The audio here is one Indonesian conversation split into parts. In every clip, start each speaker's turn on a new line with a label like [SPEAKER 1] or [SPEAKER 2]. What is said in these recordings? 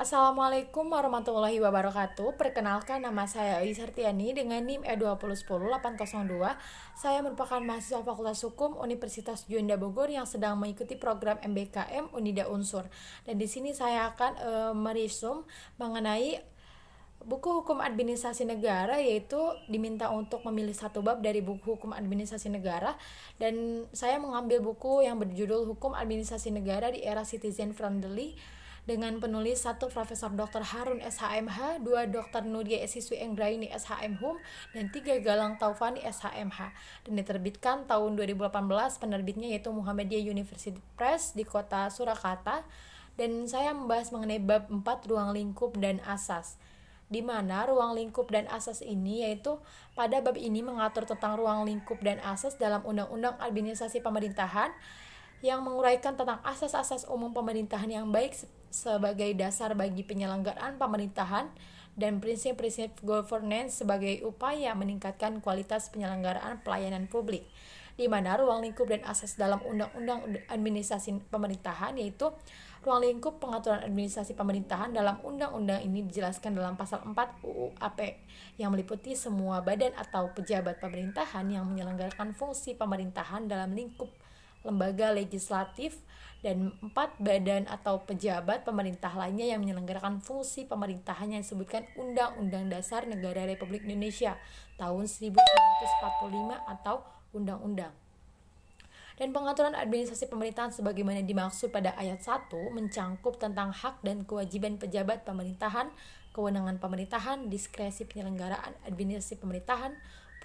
[SPEAKER 1] Assalamualaikum warahmatullahi wabarakatuh. Perkenalkan, nama saya Ais Hartiani dengan NIM E2010802. Saya merupakan mahasiswa Fakultas Hukum Universitas Juanda Bogor yang sedang mengikuti program MBKM Unida Unsur. Dan di sini saya akan meresum mengenai buku hukum administrasi negara, yaitu diminta untuk memilih satu bab dari buku hukum administrasi negara, dan saya mengambil buku yang berjudul Hukum Administrasi Negara di Era Citizen Friendly dengan penulis 1 Profesor Dr. Harun SHMH, 2 Dr. Nuria Esiswi Enggraini SHM Hum, dan 3 Galang Taufani SHMH, dan diterbitkan tahun 2018. Penerbitnya yaitu Muhammadiyah University Press di kota Surakarta. Dan saya membahas mengenai bab 4 ruang lingkup dan asas, di mana ruang lingkup dan asas ini yaitu pada bab ini mengatur tentang ruang lingkup dan asas dalam Undang-Undang Administrasi Pemerintahan yang menguraikan tentang asas-asas umum pemerintahan yang baik sebagai dasar bagi penyelenggaraan pemerintahan dan prinsip-prinsip governance sebagai upaya meningkatkan kualitas penyelenggaraan pelayanan publik, di mana ruang lingkup dan asas dalam Undang-Undang Administrasi Pemerintahan yaitu ruang lingkup pengaturan administrasi pemerintahan dalam undang-undang ini dijelaskan dalam pasal 4 UU AP yang meliputi semua badan atau pejabat pemerintahan yang menyelenggarakan fungsi pemerintahan dalam lingkup lembaga legislatif, dan 4 badan atau pejabat pemerintah lainnya yang menyelenggarakan fungsi pemerintahan yang disebutkan Undang-Undang Dasar Negara Republik Indonesia tahun 1945 atau Undang-Undang. Dan pengaturan administrasi pemerintahan sebagaimana dimaksud pada ayat 1 mencangkup tentang hak dan kewajiban pejabat pemerintahan, kewenangan pemerintahan, diskresi penyelenggaraan administrasi pemerintahan,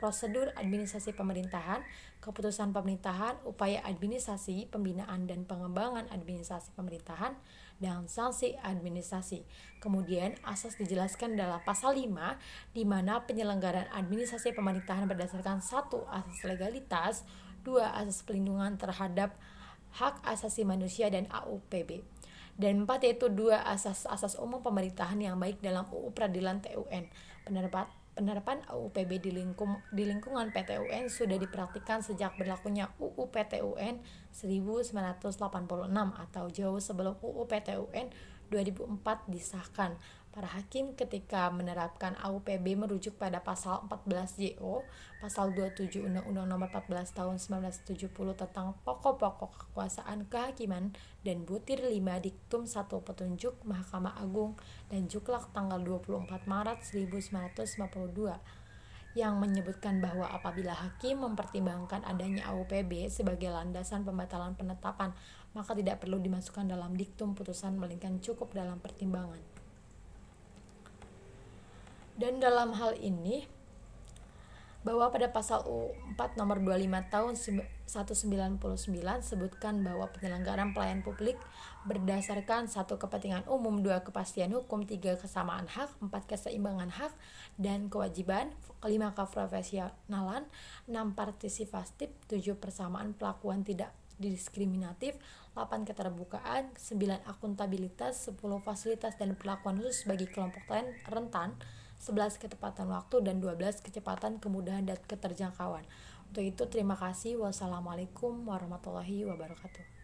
[SPEAKER 1] prosedur administrasi pemerintahan, keputusan pemerintahan, upaya administrasi, pembinaan dan pengembangan administrasi pemerintahan, dan sanksi administrasi. Kemudian asas dijelaskan dalam pasal 5, di mana penyelenggaraan administrasi pemerintahan berdasarkan 1 asas legalitas, 2 asas pelindungan terhadap hak asasi manusia dan AUPB, dan 4 yaitu 2 asas-asas umum pemerintahan yang baik dalam UU Peradilan TUN. Penerapan AUPB di lingkungan PTUN sudah dipraktikkan sejak berlakunya UU PTUN 1986 atau jauh sebelum UU PTUN 2004 disahkan. Para hakim ketika menerapkan AUPB merujuk pada pasal 14 JO, pasal 27 Undang-Undang Nomor 14 Tahun 1970 tentang pokok-pokok kekuasaan kehakiman, dan butir 5 diktum 1 petunjuk Mahkamah Agung dan Juklak tanggal 24 Maret 1952 yang menyebutkan bahwa apabila hakim mempertimbangkan adanya AUPB sebagai landasan pembatalan penetapan, maka tidak perlu dimasukkan dalam diktum putusan melainkan cukup dalam pertimbangan. Dan dalam hal ini bahwa pada pasal U4 nomor 25 tahun 1999 sebutkan bahwa penyelenggaraan pelayanan publik berdasarkan 1 kepentingan umum, 2 kepastian hukum, 3 kesamaan hak, 4 keseimbangan hak dan kewajiban, 5 keprofesionalan, 6 partisipatif, 7 persamaan perlakuan tidak diskriminatif, 8 keterbukaan, 9 akuntabilitas, 10 fasilitas dan perlakuan khusus bagi kelompok rentan, 11 ketepatan waktu, dan 12 kecepatan, kemudahan, dan keterjangkauan. Untuk itu, terima kasih. Wassalamualaikum warahmatullahi wabarakatuh.